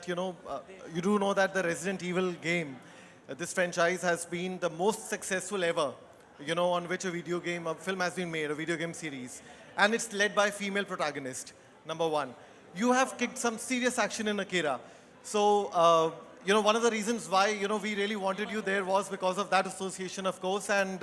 that, you do know that the Resident Evil game, this franchise has been the most successful ever, on which a film has been made, a video game series. And it's led by a female protagonist, number one. You have kicked some serious action in Akira. So, one of the reasons why, we really wanted you there was because of that association, of course. And,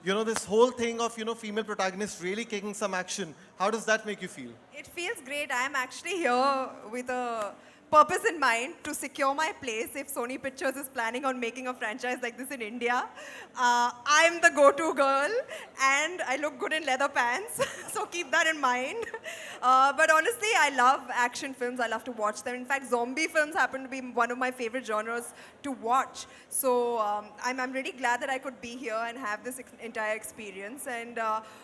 this whole thing of, female protagonists really kicking some action. How does that make you feel? It feels great. I am actually here with a purpose in mind to secure my place if Sony Pictures is planning on making a franchise like this in India. I'm the go-to girl and I look good in leather pants, so keep that in mind. But honestly, I love action films. I love to watch them. In fact, zombie films happen to be one of my favorite genres to watch. So I'm really glad that I could be here and have this entire experience. And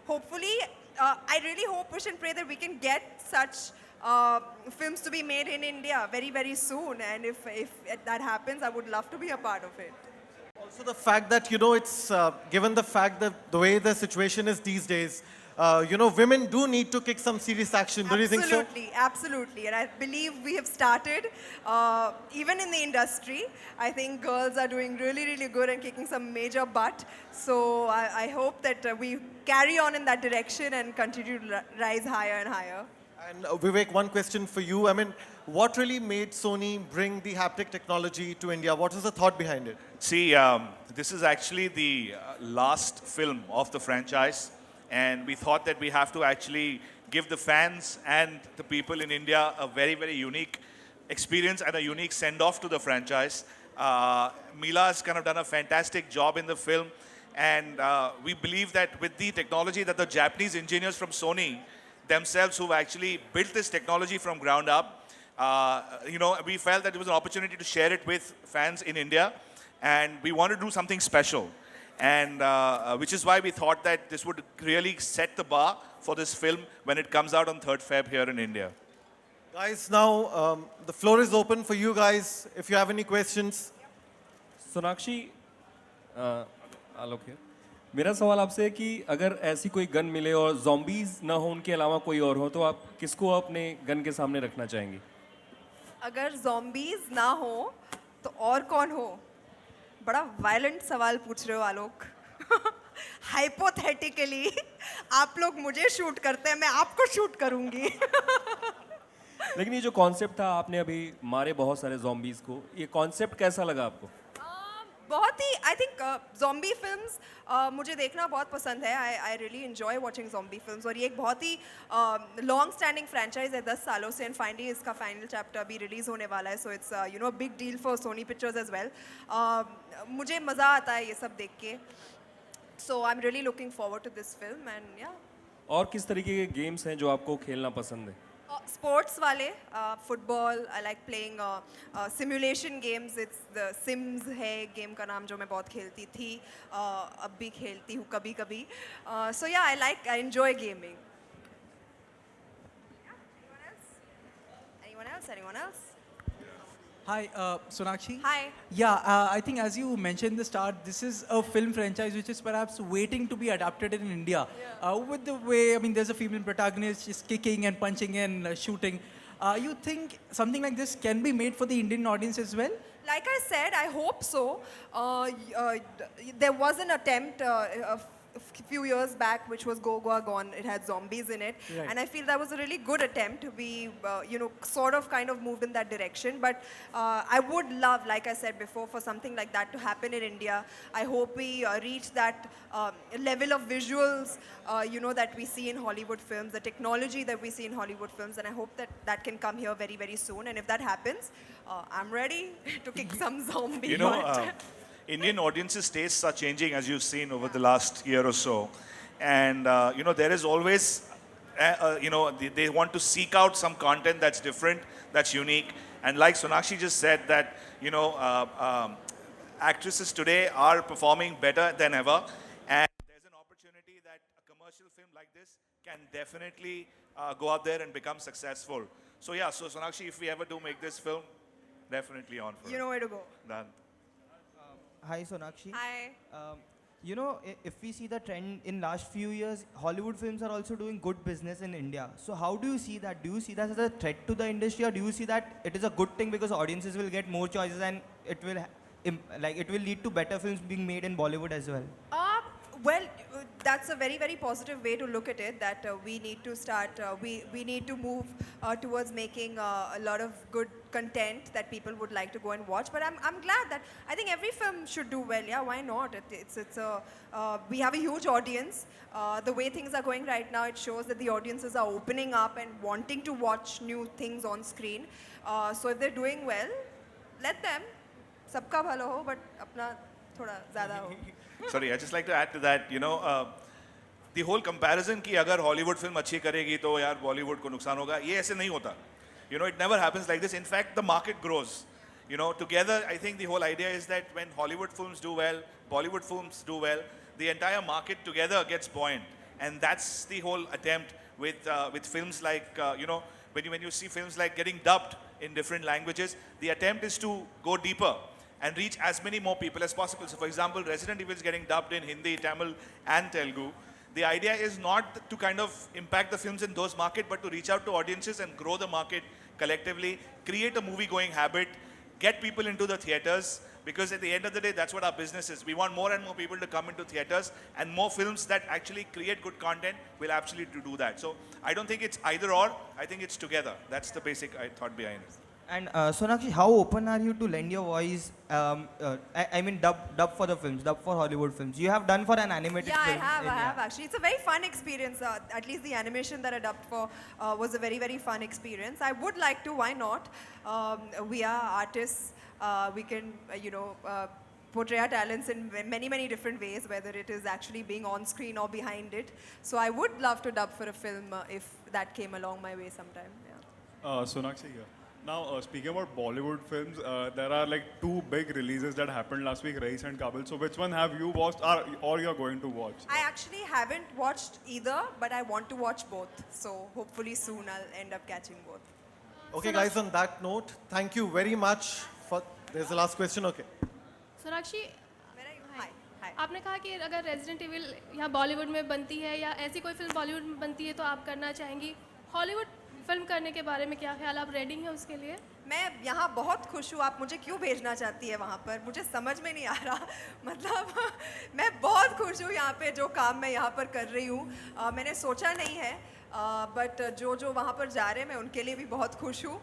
hopefully, I really hope, wish and pray that we can get such films to be made in India very, very soon. And if that happens, I would love to be a part of it. Also the fact that, it's given the fact that the way the situation is these days, women do need to kick some serious action. Do you think so? Absolutely, absolutely. And I believe we have started, even in the industry. I think girls are doing really, really good and kicking some major butt. So I hope that we carry on in that direction and continue to rise higher and higher. And Vivek, one question for you. I mean, what really made Sony bring the haptic technology to India? What was the thought behind it? See, this is actually the last film of the franchise. And we thought that we have to actually give the fans and the people in India a very, very unique experience and a unique send-off to the franchise. Mila has kind of done a fantastic job in the film. And we believe that with the technology that the Japanese engineers from Sony themselves who've actually built this technology from ground up, we felt that it was an opportunity to share it with fans in India. And we wanted to do something special. And which is why we thought that this would really set the bar for this film when it comes out on 3rd Feb here in India. Guys, now the floor is open for you guys. If you have any questions. Sonakshi आलोक है मेरा सवाल आपसे है कि अगर ऐसी कोई gun मिले और ज़ॉम्बीज ना हो उनके अलावा कोई और हो तो आप किसको अपने गन के सामने रखना चाहेंगे अगर zombies ना हो तो और कौन हो बड़ा वायलेंट सवाल पूछ रहे हो आलोक हाइपोथेटिकली आप लोग मुझे शूट करते हैं मैं आपको शूट करूंगी लेकिन ये जो कॉन्सेप्ट था आपने अभी मारे बहुत सारे ज़ॉम्बीज को ये कॉन्सेप्ट कैसा लगा आपको बहुत ही आई थिंक ज़ॉम्बी फिल्म्स मुझे देखना बहुत पसंद है I really enjoy watching zombie films और ये एक बहुत ही लॉन्ग स्टैंडिंग फ्रेंचाइज है 10 सालों से एंड फाइनली इसका फाइनल चैप्टर अभी रिलीज़ होने वाला है so it's big deal for Sony Pictures as well मुझे मज़ा आता है ये सब देख के so I am really looking forward to this film and yeah और किस तरीके के गेम्स हैं जो आपको खेलना पसंद है स्पोर्ट्स वाले football I like playing simulation games it's the Sims है गेम का नाम जो मैं बहुत खेलती थी अब भी खेलती हूँ कभी कभी सो या I enjoy gaming anyone else Hi, Sonakshi. Hi. Yeah, I think as you mentioned in the start, this is a film franchise which is perhaps waiting to be adapted in India. With the way, I mean, there's a female protagonist, she's kicking and punching and shooting. You think something like this can be made for the Indian audience as well? Like I said, I hope so. There was an attempt a few years back which was Go Goa Gone. It had zombies in it. Right. And I feel that was a really good attempt. We, sort of kind of moved in that direction. But I would love, like I said before, for something like that to happen in India. I hope we reach that level of visuals, that we see in Hollywood films, the technology that we see in Hollywood films. And I hope that that can come here very, very soon. And if that happens, I'm ready to kick some zombie butt. Indian audiences' tastes are changing, as you've seen over the last year or so. And, there is always, they want to seek out some content that's different, that's unique. And like Sonakshi just said that, actresses today are performing better than ever. And there's an opportunity that a commercial film like this can definitely go out there and become successful. So yeah, so Sonakshi, if we ever do make this film, definitely on for it. You know where to go. Done. Hi Sonakshi. Hi. You know, if we see the trend in last few years, Hollywood films are also doing good business in India. So how do you see that? Do you see that as a threat to the industry, or do you see that it is a good thing because audiences will get more choices and it will it will lead to better films being made in Bollywood as well? Well, that's a very, very positive way to look at it, that we need to start, we need to move towards making a lot of good content that people would like to go and watch. But I'm glad that, I think every film should do well, yeah, why not? We have a huge audience. The way things are going right now, it shows that the audiences are opening up and wanting to watch new things on screen. So if they're doing well, let them. Sabka bhalo ho, but apna thoda zyada ho. Sorry, I just like to add to that, the whole comparison कि अगर Hollywood film अच्छी करेगी तो यार बॉलीवुड को नुकसान होगा, ये ऐसे नहीं होता. It never happens like this. In fact, the market grows. Together, I think the whole idea is that when Hollywood films do well, Bollywood films do well, the entire market together gets buoyant. And that's the whole attempt with films like, when you see films like getting dubbed in different languages, the attempt is to go deeper and reach as many more people as possible. So for example, Resident Evil is getting dubbed in Hindi, Tamil and Telugu. The idea is not to kind of impact the films in those markets, but to reach out to audiences and grow the market collectively, create a movie-going habit, get people into the theaters, because at the end of the day, that's what our business is. We want more and more people to come into theaters, and more films that actually create good content will absolutely do that. So I don't think it's either or, I think it's together. That's the basic thought behind it. And Sonakshi, how open are you to lend your voice? I mean, dub for the films, dub for Hollywood films. You have done for an animated Yeah, film. I have actually. It's a very fun experience. At least the animation that I dubbed for was a very, very fun experience. I would like to, why not? We are artists. We can, portray our talents in many, many different ways, whether it is actually being on screen or behind it. So I would love to dub for a film if that came along my way sometime. Yeah. Sonakshi here. Now, speaking about Bollywood films, there are like two big releases that happened last week, Race and Kabul. So which one have you watched or you're going to watch? I actually haven't watched either, but I want to watch both. So hopefully soon I'll end up catching both. Okay, guys, on that note, thank you very much for. There's the last question, okay. Sonakshi, Where are you? Hi. Hi. आपने कहा कि अगर resident evil यहाँ बॉलीवुड में बनती है या ऐसी कोई फिल्म बॉलीवुड में बनती है तो आप करना चाहेंगी. हॉलीवुड फिल्म करने के बारे में क्या ख्याल, आप रेडी हैं उसके लिए? मैं यहाँ बहुत खुश हूँ. आप मुझे क्यों भेजना चाहती है वहाँ पर, मुझे समझ में नहीं आ रहा. मतलब मैं बहुत खुश हूँ यहाँ पे, जो काम मैं यहाँ पर कर रही हूँ. मैंने सोचा नहीं है, बट जो वहाँ पर जा रहे हैं मैं उनके लिए भी बहुत खुश हूँ,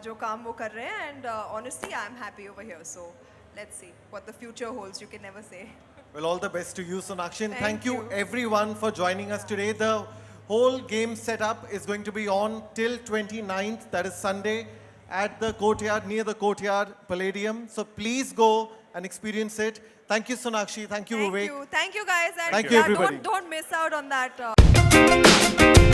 जो काम वो कर रहे हैं. And honestly I am happy over here. So let's see what the future holds. You can never say. Well, all the best to you, Sonakshi. And Thank thank you you. everyone for joining us today. The whole game setup is going to be on till 29th, that is Sunday, at the courtyard, near the courtyard Palladium. So please go and experience it. Thank you, Sonakshi. Thank you, Vivek. Thank you guys. And Thank you, yeah, everybody. don't miss out on that.